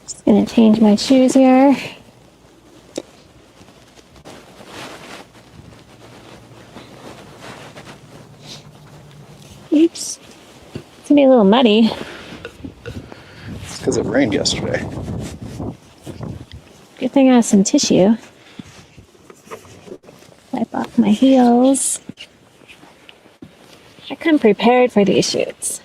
Just gonna change my shoes here. Oops. It's gonna be a little muddy. It's because it rained yesterday. Good thing I have some tissue. Wipe off my heels. I come prepared for these shoots.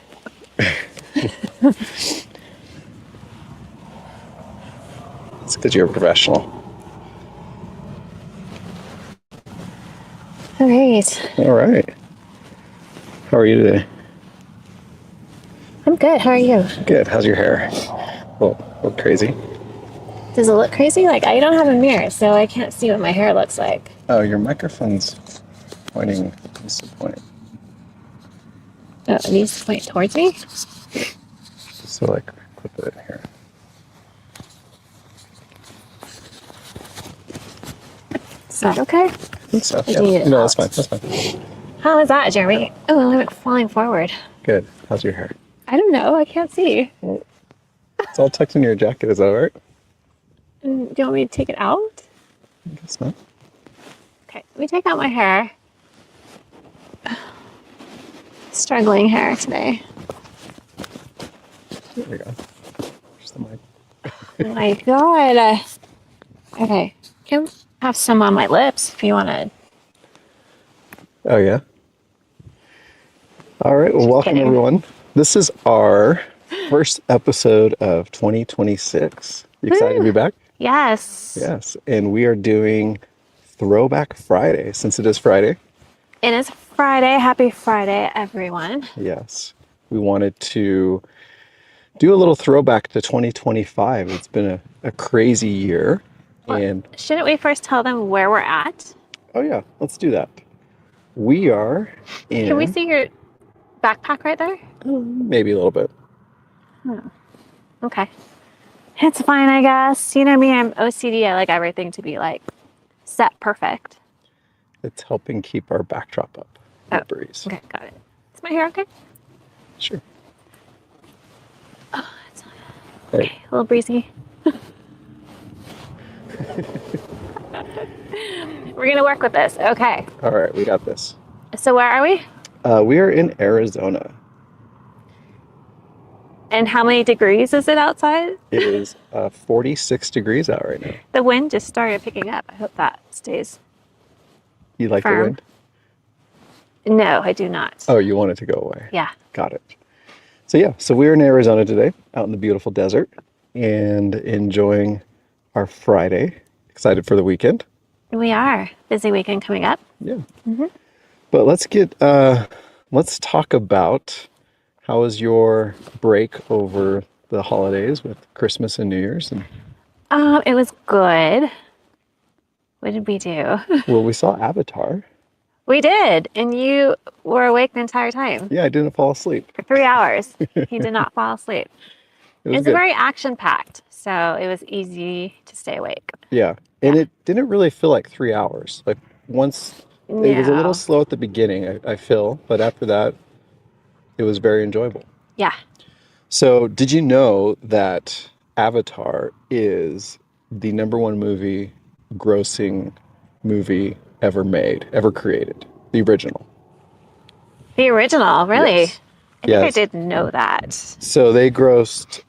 It's because you're a professional. All right. All right. How are you today? I'm good. How are you? Good. How's your hair? Well, look crazy. Does it look crazy? Like, I don't have a mirror, so I can't see what my hair looks like. Oh, your microphone's pointing. What's the point? Oh, it needs to point towards me? So, like, clip it here. Is that okay? I think so. Or do you need it No, out? that's fine. That's fine. How is that, Jeremy? Oh, I'm like falling forward. Good. How's your hair? I don't know. I can't see. It's all tucked in your jacket. Is that all right? Do you want me to take it out? I guess not. Okay, let me take out my hair. Struggling hair today. There we go. There's the mic. Oh my god. Okay, can have some on my lips if you want to. Oh, yeah? All right. Well, welcome, kidding. everyone. This is our first episode of 2026. You excited to be back? Yes. Yes. And we are doing Throwback Friday, since it is Friday. It is Friday. Happy Friday, everyone. Yes. We wanted to do a little throwback to 2025. It's been a crazy year. And Shouldn't we first tell them where we're at? oh, yeah, let's do that. We are in. Can we see your backpack right there? Maybe a little bit. Okay. It's fine, I guess. You know me, I'm OCD. I like everything to be like set perfect. It's helping keep our backdrop up. Oh, The breeze. okay, got it. Is my hair okay? Sure. Oh, it's Hey. okay. A little breezy. We're gonna work with this. Okay. All right, we got this. So where are we? We are in Arizona. And how many degrees is it outside? It is 46 degrees out right now. The wind just started picking up. I hope that stays. You like the Firm. wind? No, I do not. Oh, you want it to go away. Yeah. Got it. So yeah, so we're in Arizona today, out in the beautiful desert, and enjoying our Friday. Excited for the weekend. We are. Busy weekend coming up. Yeah. But let's talk about how was your break over the holidays with Christmas and New Year's? And It was good. What did we do? well, we saw Avatar. We did. And you were awake the entire time. Yeah, I didn't fall asleep. For 3 hours. He did not fall asleep. It was It's good. very action-packed, so it was easy to stay awake. Yeah. And it didn't really feel like 3 hours. Like once it was a No. little slow at the beginning, I feel, but after that, it was very enjoyable. Yeah. So, did you know that Avatar is the #1 grossing movie ever made, ever created? The original. The original, really? Yes. I think I Yes. did know that. So they grossed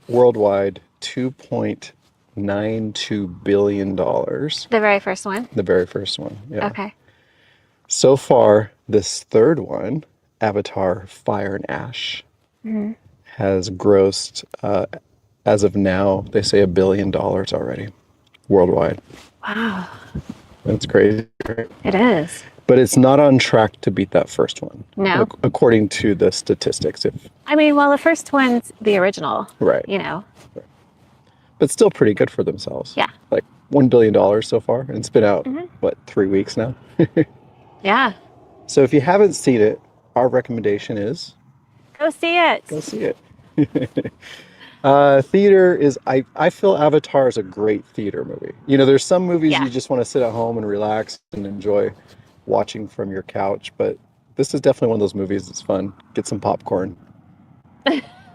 worldwide $2.92 billion. The very first one? The very first one. Yeah. Okay. So far, this third one, Avatar Fire and Ash, has grossed, as of now, they say $1 billion already worldwide. Wow. That's crazy, right? It is. But it's not on track to beat that first one. No. According to the statistics. I mean, well, the first one's the original. Right. You know? But still pretty good for themselves. Yeah. Like $1 billion so far. And it's been out, 3 weeks now? Yeah. So if you haven't seen it, our recommendation is Go see it. go see it. Theater is, I feel Avatar is a great theater movie. You know, there's some movies Yeah. you just want to sit at home and relax and enjoy watching from your couch, but this is definitely one of those movies that's fun. Get some popcorn.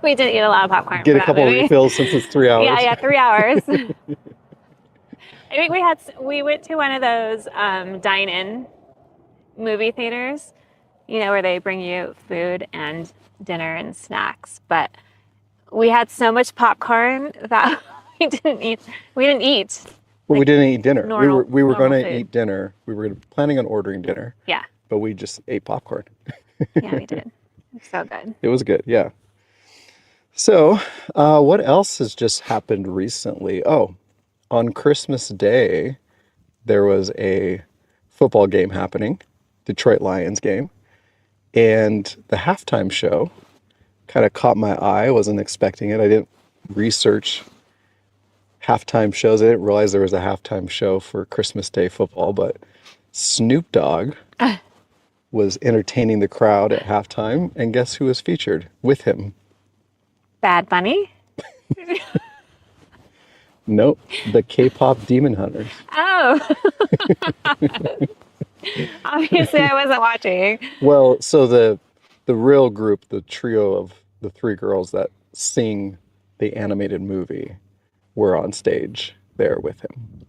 We did eat a lot of popcorn. Get for a that couple of movie. refills since it's 3 hours. Yeah, 3 hours. I think we went to one of those dine-in movie theaters, where they bring you food and dinner and snacks. But we had so much popcorn that we didn't eat. But we didn't eat dinner. Normal, We were going to food. eat dinner. We were planning on ordering dinner. Yeah. But we just ate popcorn. Yeah, we did. It was so good. It was good, yeah. So, what else has just happened recently? Oh, on Christmas Day, there was a football game happening, Detroit Lions game, and the halftime show kind of caught my eye. I wasn't expecting it. I didn't research halftime shows. I didn't realize there was a halftime show for Christmas Day football, but Snoop Dogg was entertaining the crowd at halftime, and guess who was featured with him? Bad Bunny? Nope, the K-pop Demon Hunters. Oh. Obviously, I wasn't watching. Well, so the real group, the trio of the three girls that sing the animated movie, were on stage there with him.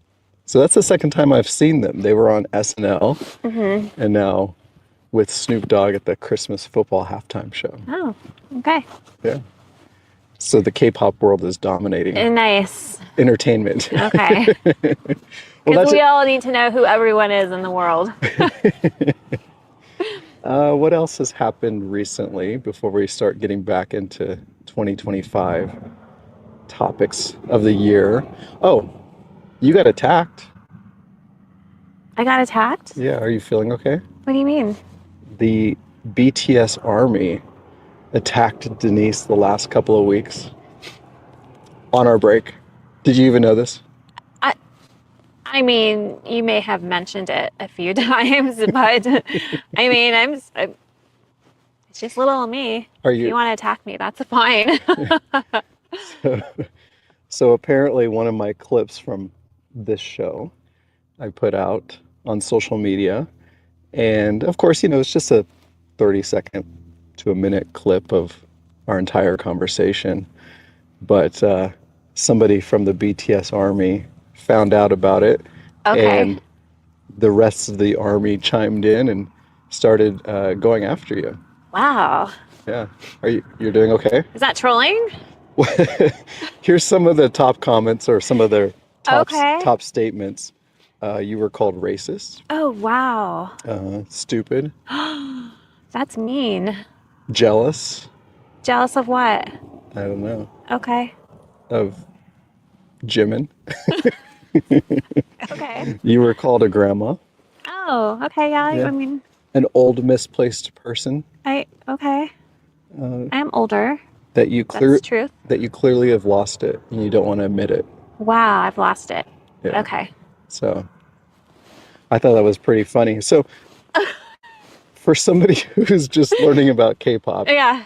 So that's the second time I've seen them. They were on SNL, and now with Snoop Dogg at the Christmas football halftime show. Oh, okay. Yeah. So the K-pop world is dominating Nice. entertainment. Okay. Well, Because we all need to know who everyone is in the world. what else has happened recently before we start getting back into 2025 topics of the year? Oh, you got attacked. I got attacked? Yeah, are you feeling okay? What do you mean? The BTS Army attacked Denise the last couple of weeks on our break. Did you even know this? I mean, you may have mentioned it a few times, but I mean, it's just little me. Are If you? you want to attack me, that's fine. So apparently one of my clips from this show I put out on social media, and of course, it's just a 30-second to a minute clip of our entire conversation, but somebody from the BTS Army found out about it, Okay. and the rest of the army chimed in and started going after you. Wow. Yeah. You're doing okay? Is that trolling? Here's some of the top comments or some of their Okay. top statements. You were called racist, Oh, wow. stupid, That's mean. jealous, Jealous of what? I don't know, Okay. of Jimin. Okay. You were called a grandma, Oh, okay. Yeah. Yeah. I mean, an old misplaced person, okay. I am older. that you That's true. that you clearly have lost it and you don't want to admit it. Wow. I've lost it. Yeah. Okay. So I thought that was pretty funny. So for somebody who's just learning about K-pop, Yeah.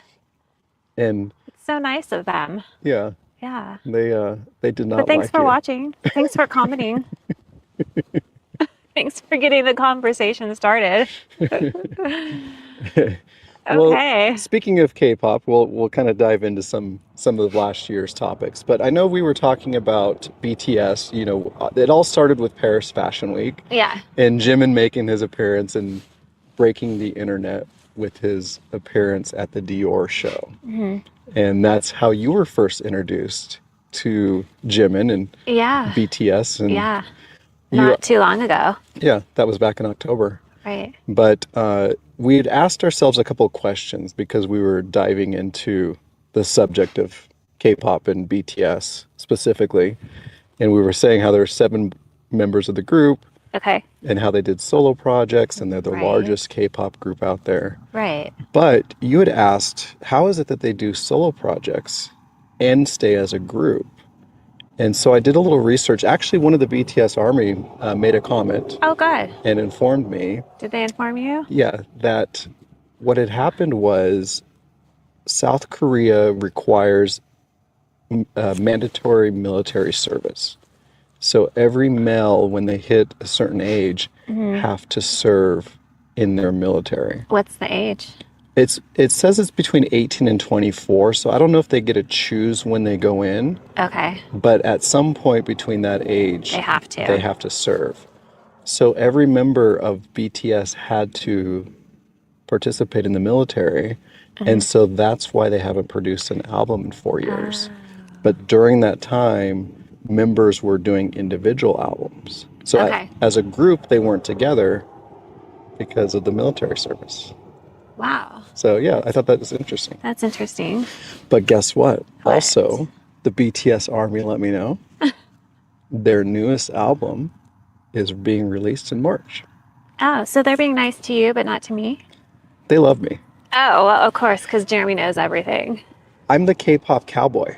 and It's so nice of them. yeah, Yeah. they did not But thanks like for you. watching. Thanks for commenting. Thanks for getting the conversation started. Well, Okay. speaking of K-pop, we'll kind of dive into some of last year's topics. But I know we were talking about BTS. It all started with Paris Fashion Week Yeah. and Jimin making his appearance and breaking the internet with his appearance at the Dior show. And that's how you were first introduced to Jimin and Yeah. BTS. And Yeah. you- Not too long ago. yeah, that was back in October. Right. But we had asked ourselves a couple of questions because we were diving into the subject of K-pop and BTS specifically. And we were saying how there are 7 members of the group Okay. and how they did solo projects and they're the Right. largest K-pop group out there. Right. But you had asked, how is it that they do solo projects and stay as a group? And so I did a little research. Actually, one of the BTS Army made a comment Oh, good. and informed me, Did they inform you? yeah, that what had happened was South Korea requires mandatory military service. So every male, when they hit a certain age, have to serve in their military. What's the age? It says it's between 18 and 24, so I don't know if they get to choose when they go in, Okay. but at some point between that age, They have to. they have to serve. So every member of BTS had to participate in the military, and so that's why they haven't produced an album in 4 years. But during that time, members were doing individual albums. So Okay. as a group, they weren't together because of the military service. Wow. So yeah, I thought that was interesting. That's interesting. But guess what? What? Also, the BTS Army let me know their newest album is being released in March. Oh, so they're being nice to you, but not to me? They love me. Oh, well, of course, because Jeremy knows everything. I'm the K-pop cowboy.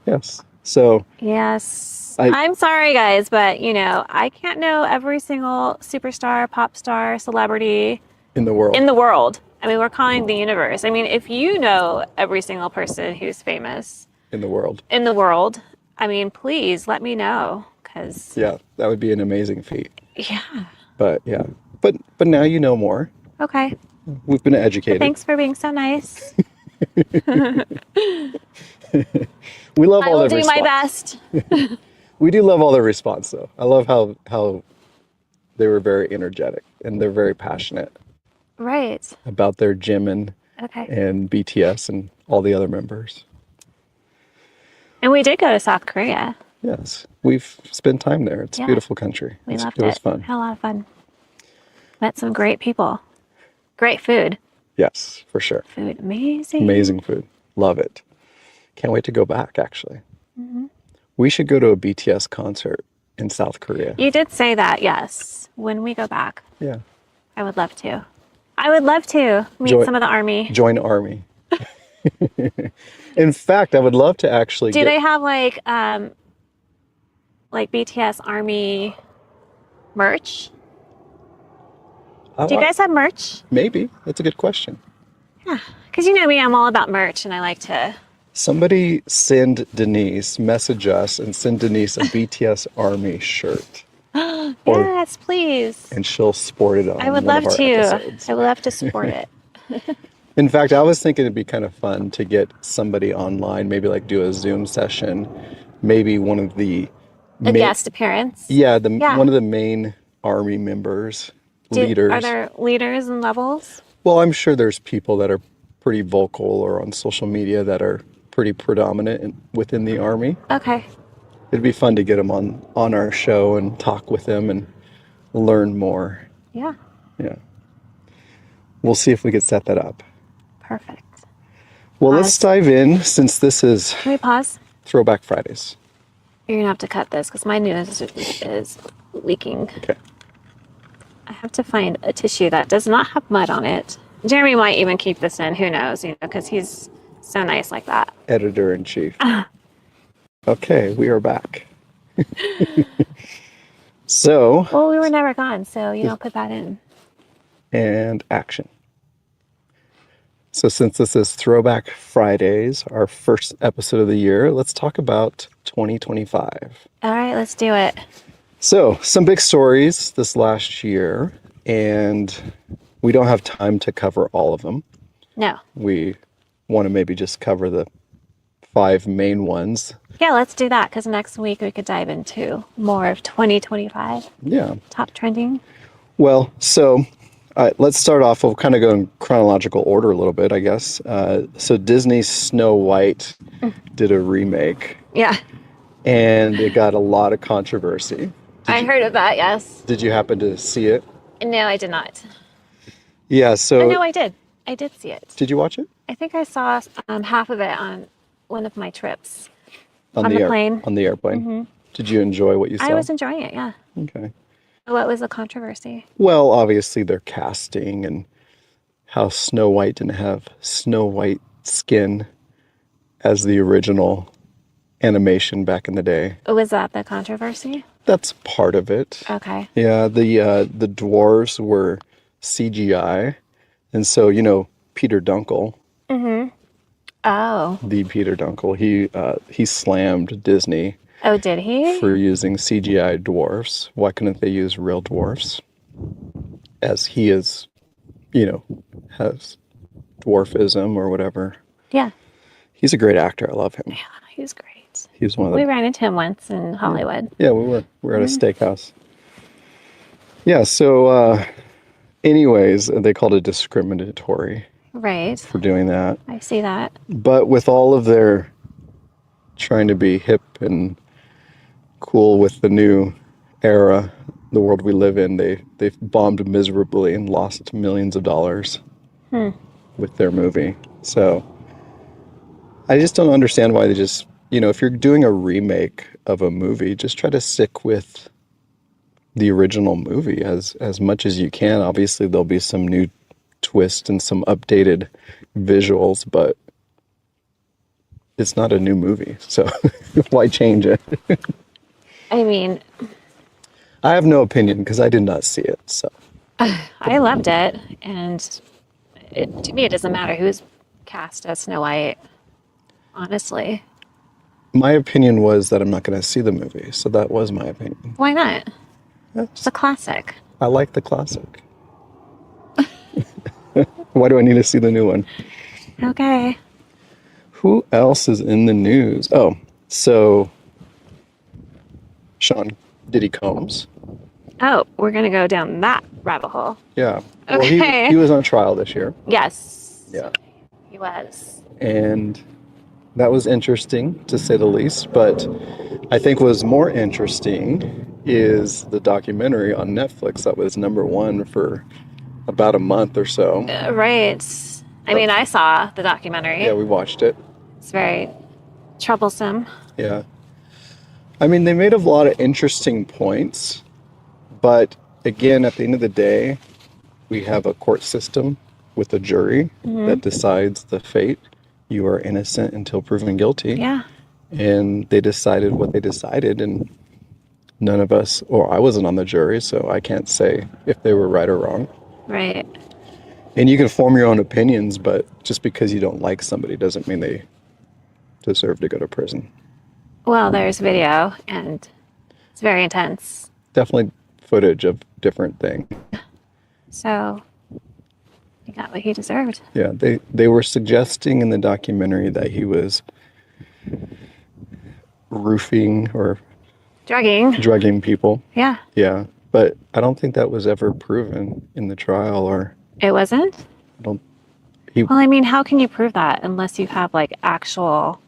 Yes. So Yes. I'm sorry, guys, but, I can't know every single superstar, pop star, celebrity in the world. in the world. I mean, we're calling the universe. I mean, if you know every single person who's famous in the world. in the world, I mean, please let me know, because Yeah, that would be an amazing feat. yeah. But yeah. But now you know more. Okay. We've been educated. Thanks for being so nice. We love I all will the do my response. best. We do love all their response though. I love how they were very energetic and they're very passionate Right. about their Jimin Okay. and BTS and all the other members. And we did go to South Korea. Yes, we've spent time there. It's a Yeah. beautiful country. We loved it it. was fun. Had a lot of fun. Met some great people. Great food. Yes, for sure. Food, amazing. Amazing food. Love it. Can't wait to go back, actually. Mm-hmm. We should go to a BTS concert in South Korea. You did say that, yes. When we go back, Yeah. I would love to. I would love to meet some of the army. Join Army. In fact, I would love to actually Do they have like BTS Army merch? Do you guys have merch? Maybe. That's a good question. Yeah. Because you know me, I'm all about merch and I like to. Somebody send Denise, message us, and send Denise a BTS Army shirt. Yes, please. And she'll sport it on I would one love of our to. episodes. I would love to support it. In fact, I was thinking it'd be kind of fun to get somebody online, maybe like do a Zoom session, maybe one of the A guest appearance. Yeah, one of the main Army members, leaders. Are there leaders and levels? Well, I'm sure there's people that are pretty vocal or on social media that are pretty predominant within the Army. Okay. It'd be fun to get them on our show and talk with them and learn more. Yeah. Yeah. We'll see if we could set that up. Perfect. Well, let's dive in since this is Can we pause? Throwback Fridays. You're going to have to cut this because my news is leaking. Okay. I have to find a tissue that does not have mud on it. Jeremy might even keep this in. Who knows? Because he's so nice like that. Editor-in-chief. Okay, we are back. So. Well, we were never gone, so put that in. And action. So since this is Throwback Fridays, our first episode of the year, let's talk about 2025. All right, let's do it. So some big stories this last year, and we don't have time to cover all of them. No. We want to maybe just cover the 5 main ones. Yeah, let's do that because next week we could dive into more of 2025. Yeah. Top trending. Well, so let's start off. We'll kind of go in chronological order a little bit, I guess. So Disney's Snow White did a remake. Yeah. And it got a lot of controversy. I heard of that, yes. Did you happen to see it? No, I did not. Yeah, so... No, I did. I did see it. Did you watch it? I think I saw half of it on one of my trips. On the plane. On the airplane? Mm-hmm. Did you enjoy what you saw? I was enjoying it, yeah. Okay. What was the controversy? Well, obviously their casting and how Snow White didn't have snow white skin as the original animation back in the day. Was that the controversy? That's part of it. Okay. Yeah, the dwarves were CGI, and so Peter Dunkel. Mm-hmm. Oh. The Peter Dunkel, he slammed Disney Oh, did he? for using CGI dwarfs. Why couldn't they use real dwarfs? As he is, has dwarfism or whatever. Yeah. He's a great actor. I love him. Yeah, he's great. He's one of We the. ran into him once in Hollywood. Yeah, we were. We were at a steakhouse. Yeah. So, anyways, they called it discriminatory Right. for doing that. I see that. But with all of their trying to be hip and cool with the new era, the world we live in, they've bombed miserably and lost millions of dollars with their movie. So I just don't understand why they just, if you're doing a remake of a movie, just try to stick with the original movie as much as you can. Obviously, there'll be some new twist and some updated visuals, but it's not a new movie, so why change it? I mean, I have no opinion because I did not see it. So I loved it, and to me, it doesn't matter who's cast as Snow White. Honestly, my opinion was that I'm not going to see the movie, so that was my opinion. why not? Yes. It's a classic. I like the classic. Why do I need to see the new one? Okay. Who else is in the news? Oh, so Sean Diddy Combs. Oh, we're gonna go down that rabbit hole. Yeah. Okay. Well, he was on trial this year. Yes. Yeah. He was. And that was interesting, to say the least. But I think what was more interesting is the documentary on Netflix that was #1 for about a month or so. Right. I mean, I saw the documentary. Yeah, we watched it. It's very troublesome. Yeah. I mean, they made a lot of interesting points. But again, at the end of the day, we have a court system with a jury that decides the fate. You are innocent until proven guilty. Yeah. And they decided what they decided, and none of us, or I wasn't on the jury, so I can't say if they were right or wrong. Right. And you can form your own opinions, but just because you don't like somebody doesn't mean they deserve to go to prison. Well, there's video, and it's very intense. Definitely footage of different things. So he got what he deserved. Yeah, they were suggesting in the documentary that he was roofing or drugging people. Yeah. Yeah, but I don't think that was ever proven in the trial, or It wasn't? I don't. Well, I mean, how can you prove that unless you have like actual,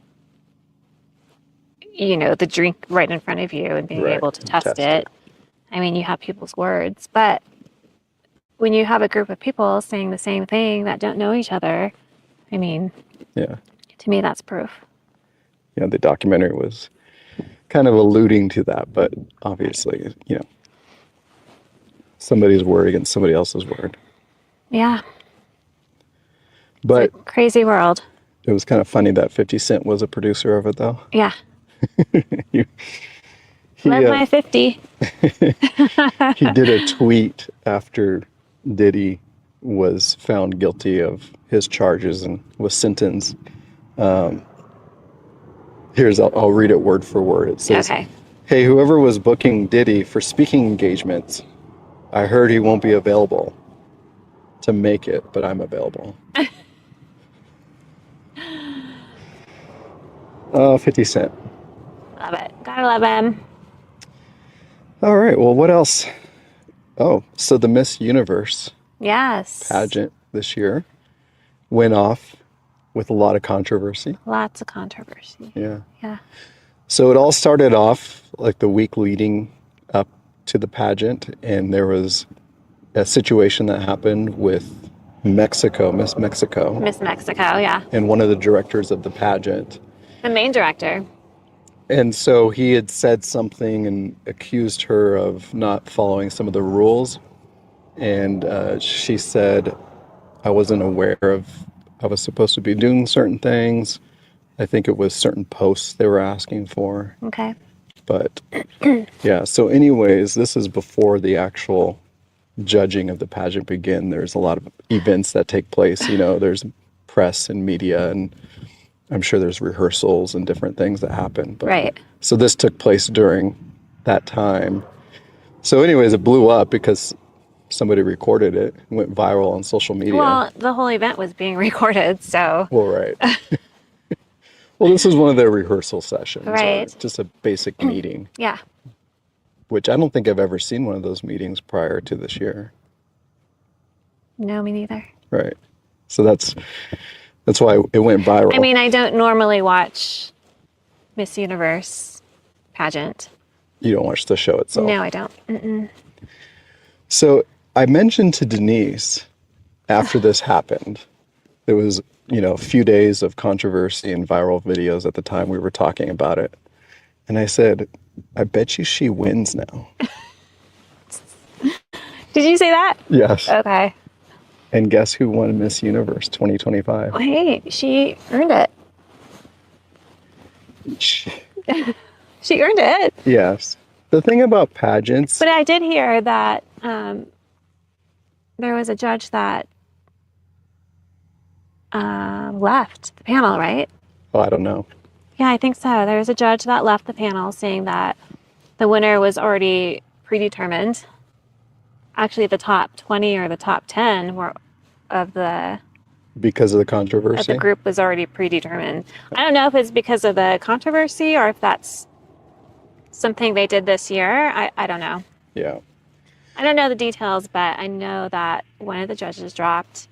the drink right in front of you and being Right, able to test test it? I mean, you have people's words, but when you have a group of people saying the same thing that don't know each other, I mean, Yeah, to me, that's proof. yeah. The documentary was kind of alluding to that, but obviously, somebody's word against somebody else's word. Yeah. But It's a crazy world. it was kind of funny that 50 Cent was a producer of it, though. Yeah. He, Love my 50. he did a tweet after Diddy was found guilty of his charges and was sentenced. I'll read it word for word. It says, Okay. "Hey, whoever was booking Diddy for speaking engagements, I heard he won't be available to make it, but I'm available." 50 Cent. Love it. Gotta love him. All right. Well, what else? Oh, so the Miss Universe Yes. pageant this year went off with a lot of controversy. Lots of controversy. Yeah. Yeah. So it all started off like the week leading up to the pageant, and there was a situation that happened with Miss Mexico, Miss Mexico, yeah. and one of the directors of the pageant. The main director. And so he had said something and accused her of not following some of the rules. And she said, I wasn't aware of, I was supposed to be doing certain things. I think it was certain posts they were asking for. Okay. But yeah, so anyways, this is before the actual judging of the pageant begin. There's a lot of events that take place, there's press and media and I'm sure there's rehearsals and different things that happen. But, Right. So this took place during that time. So anyways, it blew up because somebody recorded it, went viral on social media. Well, the whole event was being recorded, so. Well, right. Well, this is one of their rehearsal sessions. Right. Or just a basic meeting. Yeah. Which I don't think I've ever seen one of those meetings prior to this year. No, me neither. Right. So that's why it went viral. I mean, I don't normally watch Miss Universe pageant. You don't watch the show itself? No, I don't. Mm-mm. So I mentioned to Denise after this happened, there was, a few days of controversy and viral videos at the time we were talking about it. And I said, I bet you she wins now. Did you say that? Yes. Okay. And guess who won Miss Universe 2025? Wait, she earned it. She earned it. Yes. The thing about pageants... But I did hear that there was a judge that left the panel, right? Oh, I don't know. Yeah, I think so. There was a judge that left the panel saying that the winner was already predetermined. Actually, the top 20 or the top 10 were of the... Because of the controversy? Of the group was already predetermined. I don't know if it's because of the controversy or if that's something they did this year. I don't know. Yeah. I don't know the details, but I know that one of the judges dropped,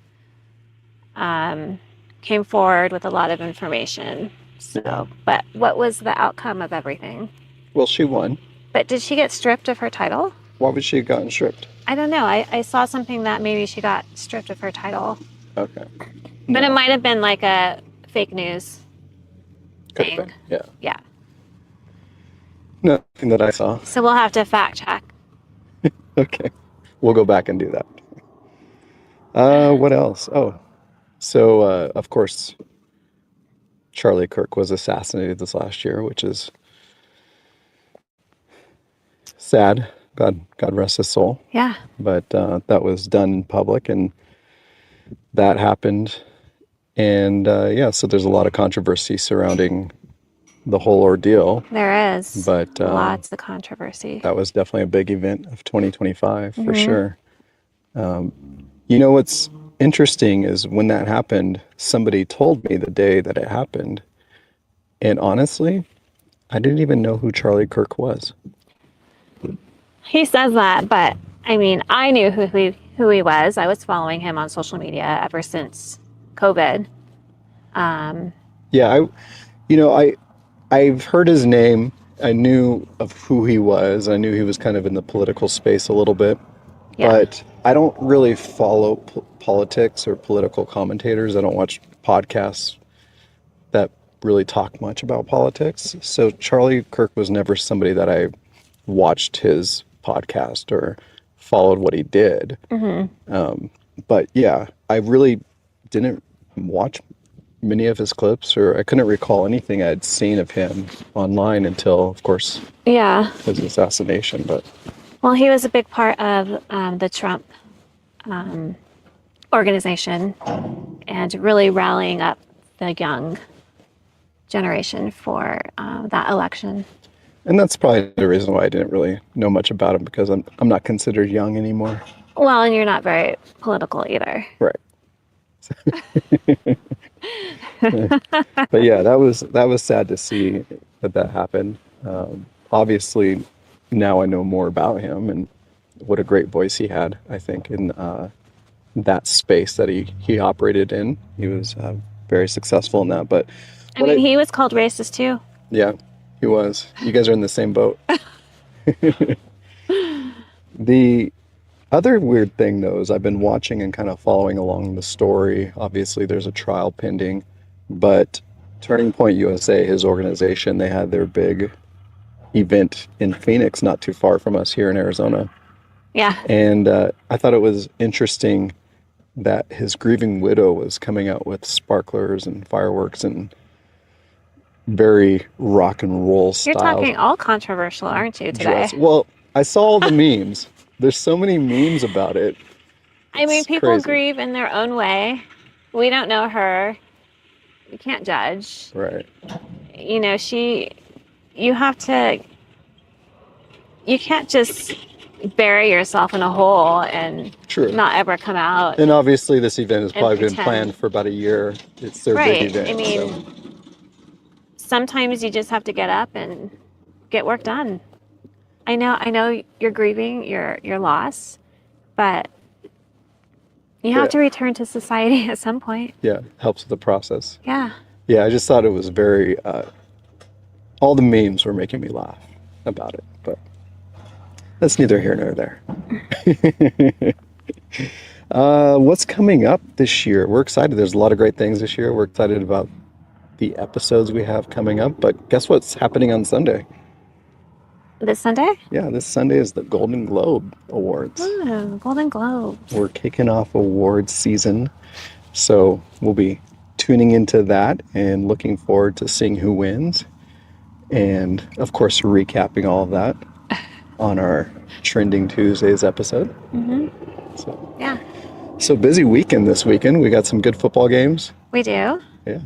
came forward with a lot of information. So, but what was the outcome of everything? Well, she won. But did she get stripped of her title? Why would she have gotten stripped? I don't know. I saw something that maybe she got stripped of her title. Okay. But it might have been like a fake news Could thing. have been. Yeah. Yeah. Nothing that I saw. So we'll have to fact check. Okay. We'll go back and do that. What else? Oh, so of course, Charlie Kirk was assassinated this last year, which is sad. God rest his soul. Yeah. But that was done in public, and that happened. And so there's a lot of controversy surrounding the whole ordeal. There is. But lots of controversy. That was definitely a big event of 2025 for sure. What's interesting is when that happened, somebody told me the day that it happened. And honestly, I didn't even know who Charlie Kirk was. He says that, but I mean, I knew who he was. I was following him on social media ever since COVID. I've heard his name. I knew of who he was. I knew he was kind of in the political space a little bit. Yeah. But I don't really follow politics or political commentators. I don't watch podcasts that really talk much about politics. So Charlie Kirk was never somebody that I watched his podcast or followed what he did. But yeah, I really didn't watch many of his clips, or I couldn't recall anything I'd seen of him online until, of course, his assassination. But well, he was a big part of the Trump organization and really rallying up the young generation for that election. And that's probably the reason why I didn't really know much about him, because I'm not considered young anymore. Well, and you're not very political either. Right. But yeah, that was sad to see that happened. Obviously, now I know more about him and what a great voice he had. I think in that space that he operated in, he was very successful in that. But I mean, he was called racist too. Yeah, he was. You guys are in the same boat. The other weird thing, though, is I've been watching and kind of following along the story. Obviously, there's a trial pending, but Turning Point USA, his organization, they had their big event in Phoenix, not too far from us here in Arizona. Yeah. And I thought it was interesting that his grieving widow was coming out with sparklers and fireworks and very rock and roll style. You're talking all controversial, aren't you, today? Dress. Well, I saw all the memes. There's so many memes about it. I mean, people grieve in their own way. We don't know her. You can't judge. Right. You know, you have to, you can't just bury yourself in a hole and True. not ever come out. And obviously this event has probably been pretend. planned for about a year. It's their Right. big event. I mean, so. Sometimes you just have to get up and get work done. I know you're grieving your loss, but you have to return to society at some point. Yeah, helps with the process. Yeah. Yeah, I just thought it was very, all the memes were making me laugh about it, but that's neither here nor there. What's coming up this year? We're excited. There's a lot of great things this year. We're excited about the episodes we have coming up, but guess what's happening on Sunday? This Sunday? Yeah, this Sunday is the Golden Globe Awards. Oh, Golden Globes. We're kicking off awards season, so we'll be tuning into that and looking forward to seeing who wins, and of course recapping all of that on our Trending Tuesdays episode. So, Yeah, so busy weekend this weekend. We got some good football games. we do. Yeah,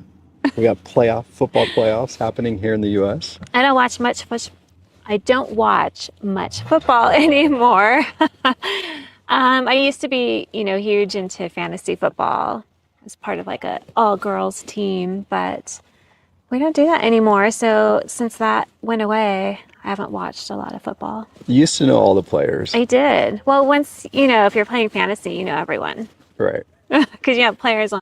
we got football playoffs happening here in the U.S. I don't watch much football anymore. I used to be, huge into fantasy football as part of like a all-girls team, but we don't do that anymore. So since that went away, I haven't watched a lot of football. You used to know all the players. I did. Well, once, if you're playing fantasy, you know everyone. Right. Because you have players on